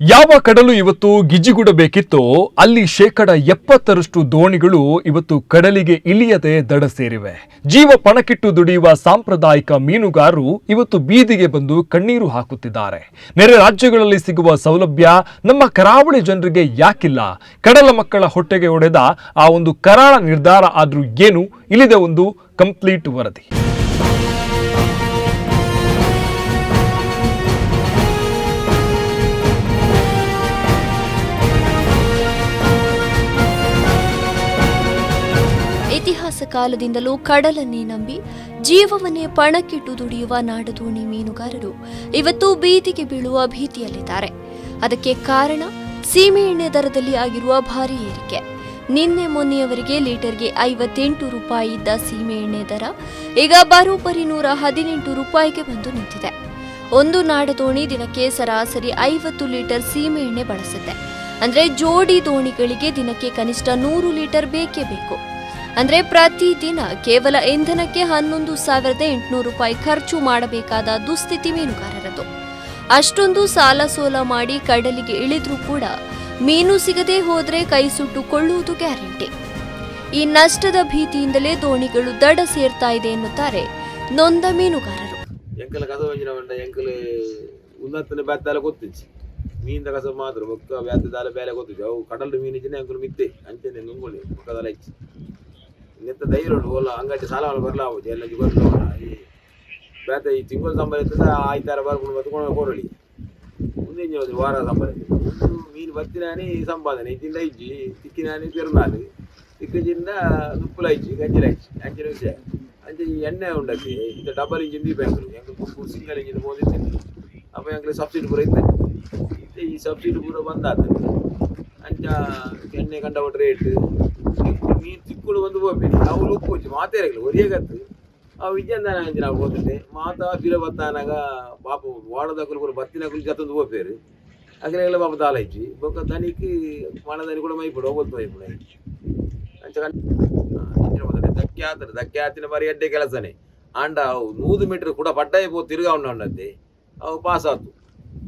ಯಾವ ಕಡಲು ಇವತ್ತು ಗಿಜಿಗುಡಬೇಕಿತ್ತೋ ಅಲ್ಲಿ 70% ದೋಣಿಗಳು ಇವತ್ತು ಕಡಲಿಗೆ ಇಳಿಯದೆ ದಡ ಸೇರಿವೆ. ಜೀವ ಪಣಕ್ಕಿಟ್ಟು ದುಡಿಯುವ ಸಾಂಪ್ರದಾಯಿಕ ಮೀನುಗಾರರು ಇವತ್ತು ಬೀದಿಗೆ ಬಂದು ಕಣ್ಣೀರು ಹಾಕುತ್ತಿದ್ದಾರೆ. ನೆರೆ ರಾಜ್ಯಗಳಲ್ಲಿ ಸಿಗುವ ಸೌಲಭ್ಯ ನಮ್ಮ ಕರಾವಳಿ ಜನರಿಗೆ ಯಾಕಿಲ್ಲ? ಕಡಲ ಮಕ್ಕಳ ಹೊಟ್ಟೆಗೆ ಹೊಡೆದ ಆ ಒಂದು ಕರಾಳ ನಿರ್ಧಾರ ಆದ್ರೂ ಏನು? ಇಲ್ಲಿದೆ ಒಂದು ಕಂಪ್ಲೀಟ್ ವರದಿ. ಇತಿಹಾಸ ಕಾಲದಿಂದಲೂ ಕಡಲನ್ನೇ ನಂಬಿ ಜೀವವನ್ನೇ ಪಣಕ್ಕಿಟ್ಟು ದುಡಿಯುವ ನಾಡದೋಣಿ ಮೀನುಗಾರರು ಇವತ್ತು ಬೀದಿಗೆ ಬೀಳುವ ಭೀತಿಯಲ್ಲಿದ್ದಾರೆ. ಅದಕ್ಕೆ ಕಾರಣ ಸೀಮೆಎಣ್ಣೆ ದರದಲ್ಲಿ ಆಗಿರುವ ಭಾರೀ ಏರಿಕೆ. ನಿನ್ನೆ ಮೊನ್ನೆಯವರೆಗೆ ಲೀಟರ್ಗೆ 58 ರೂಪಾಯಿ ಇದ್ದ ಸೀಮೆಎಣ್ಣೆ ದರ ಈಗ ಬರೋಬ್ಬರಿ 118 ರೂಪಾಯಿಗೆ ಬಂದು ನಿಂತಿದೆ. ಒಂದು ನಾಡದೋಣಿ ದಿನಕ್ಕೆ ಸರಾಸರಿ 50 ಲೀಟರ್ ಸೀಮೆಎಣ್ಣೆ ಬಳಸುತ್ತೆ. ಅಂದ್ರೆ ಜೋಡಿ ದೋಣಿಗಳಿಗೆ ದಿನಕ್ಕೆ ಕನಿಷ್ಠ 100 ಲೀಟರ್ ಬೇಕೇ ಬೇಕು. ಅಂದ್ರೆ ಪ್ರತಿದಿನ ಕೇವಲ ಇಂಧನಕ್ಕೆ 11,800 ರೂಪಾಯಿ ಖರ್ಚು ಮಾಡಬೇಕಾದ ದುಸ್ಥಿತಿ ಮೀನುಗಾರರದು. ಅಷ್ಟೊಂದು ಸಾಲ ಸೋಲ ಮಾಡಿ ಕಡಲಿಗೆ ಇಳಿದ್ರೂ ಕೂಡ ಮೀನು ಸಿಗದೆ ಹೋದ್ರೆ ಕೈ ಸುಟ್ಟುಕೊಳ್ಳುವುದು ಗ್ಯಾರಂಟಿ. ಈ ನಷ್ಟದ ಭೀತಿಯಿಂದಲೇ ದೋಣಿಗಳು ದಡ ಸೇರ್ತಾ ಇದೆ ಎನ್ನುತ್ತಾರೆ ನೊಂದ ಮೀನುಗಾರರು. ಮೀನಿನ ಕಸ ಮಾತ್ರ ಮುಕ್ಕ ವ್ಯಾತದಾಲ ಬೇಲೆ ಗೊತ್ತಿದ್ದೆ ಅವು ಕಡಲು ಮೀನಿನ ಅಂಕಲು ಮಿತ್ತೆ ಅಂಚನೆ ನುಂಗೊಳ್ಳಿ ಮುಖದಲ್ಲ ಹೆಚ್ಚಿ ನೆತ್ತ ಧೈರ್ಯ ಉಂಟು ಓಲ್ಲ ಅಂಗಡಿ ಸಾಲ ಬರಲಾವುದು ಎಲ್ಲ ಗೊತ್ತವಲ್ಲ ಈ ಬೇತ ಈ ತಿಂಗಳು ಸಂಬಳ ಇರ್ತದೆ ಆಯ್ತಾರ ಬರ್ಕೊಂಡು ಬತ್ಕೊಂಡು ಕೊರಳಿ ಮುಂದೆ ವಾರ ಸಂಬಳ ಮೀನು ಬತ್ತಿನಾನಿ ಸಂಪಾದನೆ ಇದ್ದಿಂದ ಇಜ್ಜಿ ತಿಕ್ಕಿನಾನಿ ಪೆರುನಾಲು ತಿಕ್ಕಜಿಂದ ನುಪ್ಪುಲ ಇಜ್ಜಿ ಗಂಜಿಲ ಇಜ್ಜಿ ಅಂಚಿನ ವಿಷಯ ಅಂಚೆ ಈ ಎಣ್ಣೆ ಉಂಡಕ್ಕೆ ಇಂಥ ಡಬಲ್ ಇಂಜಿನ್ ದೀಪಂಕಲು ಎಂಕಲು ಸಿಂಗಲ್ ಇಂಜಿನ್ ಹೋದಿದ್ದೀನಿ ಅಪ್ಪ ಎಂಕಲು ಸಬ್ಸಿಡಿ ಪೂರ ಇರ್ತದೆ ಈ ಸಬ್ಸಿಡಿ ಪೂರ ಬಂದಾಗ್ತದೆ ಅಂಚ ಎಣ್ಣೆ ಕಂಡ ರೇಟ್ ಮೀನು ಚಿಕ್ಕಳು ಬಂದು ಹೋಗ್ಬೇಕು ನಾವು ಉಪ್ಪು ಹಚ್ಚಿ ಮಾತೇರಲ್ಲ ಒರಿಯಾಗತ್ತು ಅವು ವಿದ್ಯಾದಾನ ಅಂಚೆ ನಾವು ಹೋಗ್ತದೆ ಮಾತಾ ಬಿಲ ಬತ್ತಾನಾಗ ಪಾಪ ವಾಡದಾಕಲು ಕೂಡ ಬತ್ತಿನಾಕಲು ಜತ್ತೊಂದು ಹೋಗ್ಬೇರು ಅಗ್ರೆಲ್ಲ ಪಾಪ ದಾಲ ಇಚ್ಚಿ ಬೊಕ್ಕ ದನಿಕ್ಕೆ ಮನದನಿ ಕೂಡ ಮೈಪಡು ಹೋಗ್ತು ಮೈಪಡು ಅಂಚ ಹೋಗ್ತದೆ ಧಕ್ಕೆ ಆತಿನ ಬಾರಿ ಎಡ್ಡೆ ಕೆಲಸನೇ ಅಂಡ ಅವು 100 ಮೀಟರ್ ಕೂಡ ಪಟ್ಟಾಯ ಪೋ ತಿರ್ಗಾ ಉಂಡಂಡದ್ದೆ ಅವು ಪಾಸ್ ಆಯ್ತು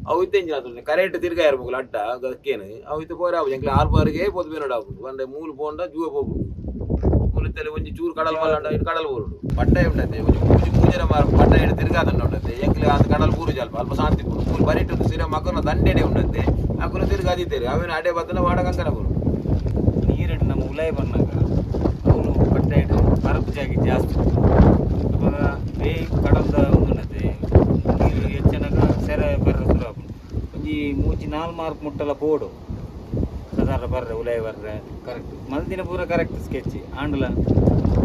ಅವು ಇತ್ತೆಂಜಿನ ಆತು ಕರೆಂಟ್ ತಿರ್ಗಾ ಇರ್ಬೇಕು ಅಡ್ಡ ಅದಕ್ಕೇನು ಅವು ಇತ್ತು ಪೋರೆ ಆಗುದು ಎಂಕ್ಲೆ 6 ಬಾರಿಗೆ ಪೋದು ಬೇನೋಡು ಆಗುದು ಒಂದೆ ಮೂಲು ಪೋಂಡ ಜೂವ ಹೋಗ್ಬಿಡು ಮೂಲದಲ್ಲಿ ಒಂಜಿ ಚೂರು ಕಡಲ್ ಮಲ್ಲಾಂಡ ಇಟ್ಟು ಕಡಲ್ ಬೋರುಡು ಪಟ್ಟಾಯ ಉಂಟದೆ ಒಂಜಿ ಪೂಜೆರ ಮಾರ ಪಟ್ಟಾಯ ಇಟ್ಟು ತಿರ್ಗಾದಂಡ ಉಂಟದೆ ಎಂಕ್ಲೆ ಅದು ಕಡಲ್ ಪೂರು ಜಲ್ಪ ಅಲ್ಪ ಶಾಂತಿ ಕೊಡು ಮೂರು ಬರಿಟ್ಟು ಸಿರ ಮಕ್ಕನ ದಂಡೆಡೆ ಉಂಟದೆ ಅಕ್ಕನ ತಿರ್ಗಾದಿದ್ದೇವೆ ಅವೇನು ಅಡೆ ಬತ್ತನ ವಾಡಕಂಕನ ಬರು ನೀರಿಟ್ಟು ನಮ್ಮ ಉಲಾಯಿ ಬಂದಾಗ ಅವನು ಪಟ್ಟಾಯ ಇಟ್ಟು ಬರಪು ಜಾಗಿ ಜಾಸ್ತಿ ಅವಾಗ ಬೇ ಕಡಲ್ದ ಉಂಟದೆ ನೀರು ಹೆಚ್ಚನಾಗ ಸೆರೆ ಬರ್ರ ಶುರು ಆಗುದು ಒಂಜಿ 3-4 ಮಾರ್ಕ್ ಮುಟ್ಟಲ ಬೋರ್ಡು ಸಾಧಾರಣ ಬರ್ರೆ ಉಲಾಯಿ ಬರ್ರೆ ಕರೆಕ್ಟ್ ಮಲ್ದಿನ ಪೂರ ಕರೆಕ್ಟ್ ಸ್ಕೆಚ್ ಆಂಡ್ಲ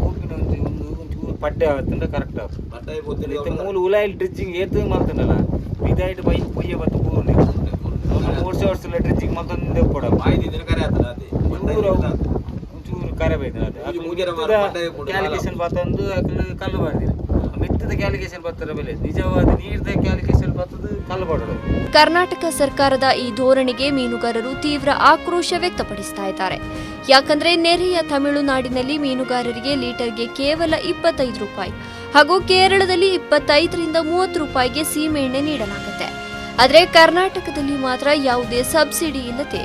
ಹೋಗಿನ ಒಂಚೂರು ಪಡ್ಡೆ ಆಗುತ್ತಂದ್ರೆ ಕರೆಕ್ಟ್ ಆಗುತ್ತೆ ಪಟ್ಟಾಯ ಪೋತಿ ಮೂಲ ಉಲಾಯಿಲ್ ಡ್ರಿಜ್ಜಿಂಗ್ ಏತು ಮಾಡ್ತಾನಲ್ಲ ಇದಾಯ್ತು ಬೈ ಪುಯ್ಯ ಬತ್ತು ಪೂರ್ಣ ವರ್ಷ ಡ್ರಿಜ್ಜಿಂಗ್ ಮತ್ತೊಂದು ಕೊಡ ಮಾಹಿತಿ ಕರೆ ಆಗ್ತದೆ ಅದೇ ಒಂಚೂರು ಕರೆ ಬೈತಾನೆ ಅದು ಕ್ಯಾಲಿಕೇಶನ್ ಬತ್ತಂದು ಕಲ್ಲು ಬಾರ್ದಿರ ಮಿತ್ತದ ಕ್ಯಾಲಿಕೇಶನ್ ಬತ್ತರ ಬೆಲೆ ನಿಜವಾದ ನೀರ್ದ ಕ್ಯಾಲಿಕೇಶನ್ ಬತ್ತದು ಕಲ್ಲು ಬಾಡೋದು. ಕರ್ನಾಟಕ ಸರ್ಕಾರದ ಈ ಧೋರಣೆಗೆ ಮೀನುಗಾರರು ತೀವ್ರ ಆಕ್ರೋಶ ವ್ಯಕ್ತಪಡಿಸ್ತಾ ಇದ್ದಾರೆ. ಯಾಕಂದ್ರೆ ನೆರೆಯ ತಮಿಳುನಾಡಿನಲ್ಲಿ ಮೀನುಗಾರರಿಗೆ ಲೀಟರ್ಗೆ ಕೇವಲ 25 ರೂಪಾಯಿ ಹಾಗೂ ಕೇರಳದಲ್ಲಿ 25ರಿಂದ 30 ರೂಪಾಯಿಗೆ ಸೀಮೆಎಣ್ಣೆ ನೀಡಲಾಗುತ್ತೆ. ಆದರೆ ಕರ್ನಾಟಕದಲ್ಲಿ ಮಾತ್ರ ಯಾವುದೇ ಸಬ್ಸಿಡಿ ಇಲ್ಲದೆ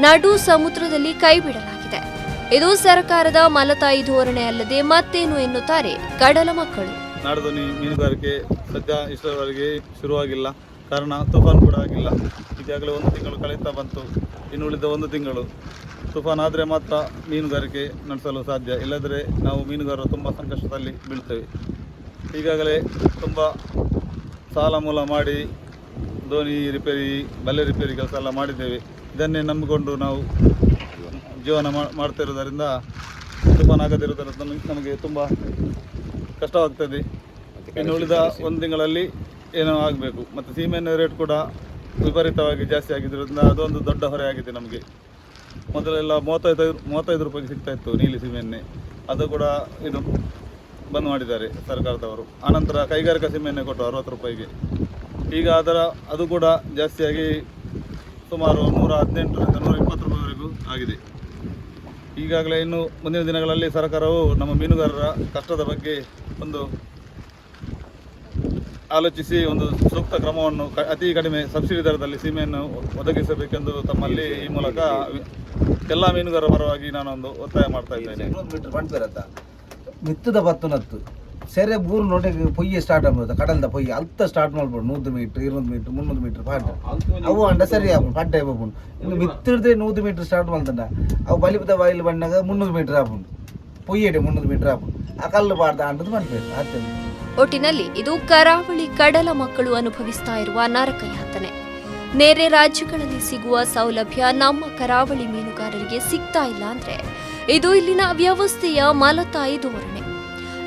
ನಡು ಸಮುದ್ರದಲ್ಲಿ ಕೈ ಬಿಡಲಾಗಿದೆ. ಇದು ಸರ್ಕಾರದ ಮಲತಾಯಿ ಧೋರಣೆ ಅಲ್ಲದೆ ಮತ್ತೇನು ಎನ್ನುತ್ತಾರೆ ಕಡಲ ಮಕ್ಕಳು. ನಾಡದೋಣಿ ಮೀನುಗಾರಿಕೆ ಸದ್ಯ ಇಷ್ಟರವರೆಗೆ ಶುರುವಾಗಿಲ್ಲ. ಕಾರಣ ತುಫಾನ್ ಕೂಡ ಆಗಿಲ್ಲ. ಈಗಾಗಲೇ 1 ತಿಂಗಳು ಕಳೀತಾ ಬಂತು. ಇನ್ನು ಉಳಿದ 1 ತಿಂಗಳು ತುಫಾನ್ ಆದರೆ ಮಾತ್ರ ಮೀನುಗಾರಿಕೆ ನಡೆಸಲು ಸಾಧ್ಯ. ಇಲ್ಲದ್ರೆ ನಾವು ಮೀನುಗಾರರು ತುಂಬ ಸಂಕಷ್ಟದಲ್ಲಿ ಬೀಳ್ತೇವೆ. ಈಗಾಗಲೇ ತುಂಬ ಸಾಲ ಮೂಲ ಮಾಡಿ ದೋಣಿ ರಿಪೇರಿ ಬಲೆ ರಿಪೇರಿ ಕೆಲಸ ಎಲ್ಲ ಮಾಡಿದ್ದೇವೆ. ಇದನ್ನೇ ನಂಬಿಕೊಂಡು ನಾವು ಜೀವನ ಮಾಡ್ತಿರೋದರಿಂದ ತುಫಾನ್ ಆಗದಿರೋದರಿಂದ ನಮಗೆ ತುಂಬ ಕಷ್ಟವಾಗ್ತದೆ. ಇನ್ನು ಉಳಿದ 1 ತಿಂಗಳಲ್ಲಿ ಏನೋ ಆಗಬೇಕು. ಮತ್ತು ಸೀಮೆಎಣ್ಣೆ ರೇಟ್ ಕೂಡ ವಿಪರೀತವಾಗಿ ಜಾಸ್ತಿ ಆಗಿದ್ದರಿಂದ ಅದೊಂದು ದೊಡ್ಡ ಹೊರೆ ಆಗಿದೆ ನಮಗೆ. ಮೊದಲೆಲ್ಲ 35 ರೂಪಾಯಿಗೆ ಸಿಗ್ತಾಯಿತ್ತು ನೀಲಿ ಸೀಮೆಎಣ್ಣೆ, ಅದು ಕೂಡ ಇದು ಬಂದ್ ಮಾಡಿದ್ದಾರೆ ಸರ್ಕಾರದವರು. ಆನಂತರ ಕೈಗಾರಿಕಾ ಸೀಮೆಎಣ್ಣೆ ಕೊಟ್ಟು 60 ರೂಪಾಯಿಗೆ. ಈಗ ಅದು ಕೂಡ ಜಾಸ್ತಿಯಾಗಿ ಸುಮಾರು 118ರಿಂದ 120 ರೂಪಾಯಿವರೆಗೂ ಆಗಿದೆ. ಈಗಾಗಲೇ ಇನ್ನು ಮುಂದಿನ ದಿನಗಳಲ್ಲಿ ಸರ್ಕಾರವು ನಮ್ಮ ಮೀನುಗಾರರ ಕಷ್ಟದ ಬಗ್ಗೆ ಒಂದು ಆಲೋಚಿಸಿ ಒಂದು ಸೂಕ್ತ ಕ್ರಮವನ್ನು ಅತಿ ಕಡಿಮೆ ಸಬ್ಸಿಡಿ ದರದಲ್ಲಿ ಸೀಮೆಯನ್ನು ಒದಗಿಸಬೇಕೆಂದು ತಮ್ಮಲ್ಲಿ ಈ ಮೂಲಕ ಎಲ್ಲ ಮೀನುಗಾರರ ಪರವಾಗಿ ನಾನೊಂದು ಒತ್ತಾಯ ಮಾಡ್ತಾ ಇದ್ದೇನೆ. ಕಿಲೋಮೀಟರ್ ಪಂಡ್ಪೆರತ್ತ ಮಿತ್ತದ ಬತ್ತುನತ್ತು ಸೆರೆ ಬೂರು ನೋಟಿಗೆ ಪೊಯ್ಯೆ ಸ್ಟಾರ್ಟ್ ಆಗ್ಬೋದು ಕಡಲ್ದ ಪೊಯ್ಯೆ ಅಲ್ತ ಸ್ಟಾರ್ಟ್ ಮಾಡ್ಬೋದು 100 ಮೀಟ್ರ್ 200 ಮೀಟ್ರ್ 300 ಮೀಟ್ರ್ ಪಾಠ ಅವು ಅಂಡ ಸರಿ ಆಗ್ಬೋದು ಪಾಠ ಆಗ್ಬೋದು. ಇನ್ನು ಮಿತ್ತಿಡ್ದೆ 100 ಮೀಟ್ರ್ ಸ್ಟಾರ್ಟ್ ಮಾಡ್ತಂಡ ಅವು ಬಲಿಪದ ಬಾಯಿಲ್ ಬಂದಾಗ 300 ಮೀಟ್ರ್ ಆಗ್ಬೋದು ಪೊಯ್ಯಡೆ 300 ಮೀಟ್ರ್ ಆಗ್ಬೋದು ಆ ಕಲ್ಲು ಬಾರ್ದ ಅಂಟದು ಮಾಡ್ಬೇಕು ಆಗ್ತದೆ. ಒಟ್ಟಿನಲ್ಲಿ ಇದು ಕರಾವಳಿ ಕಡಲ ಮಕ್ಕಳು ಅನುಭವಿಸ್ತಾ ಇರುವ ನರಕ ಯಾತನೆ. ನೆರೆ ರಾಜ್ಯಗಳಲ್ಲಿ ಸಿಗುವ ಸೌಲಭ್ಯ ನಮ್ಮ ಕರಾವಳಿ ಮೀನುಗಾರರಿಗೆ ಸಿಗ್ತಾ ಇಲ್ಲ ಅಂದ್ರೆ ಇದು ಇಲ್ಲಿನ ವ್ಯವಸ್ಥೆಯ ಮಲತಾಯಿ ಧೋರಣೆ.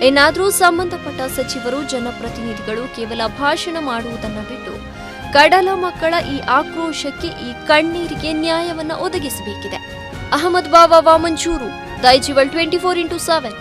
ಏನಾದರೂ ಸಂಬಂಧಪಟ್ಟ ಸಚಿವರು ಜನಪ್ರತಿನಿಧಿಗಳು ಕೇವಲ ಭಾಷಣ ಮಾಡುವುದನ್ನು ಬಿಟ್ಟು ಕಡಲ ಮಕ್ಕಳ ಈ ಆಕ್ರೋಶಕ್ಕೆ ಈ ಕಣ್ಣೀರಿಗೆ ನ್ಯಾಯವನ್ನ ಒದಗಿಸಬೇಕಿದೆ. ಅಹಮದ್ ಬಾವಾ ವಾಮಂಚೂರು, ದೈಜಿವಲ್ 24x7.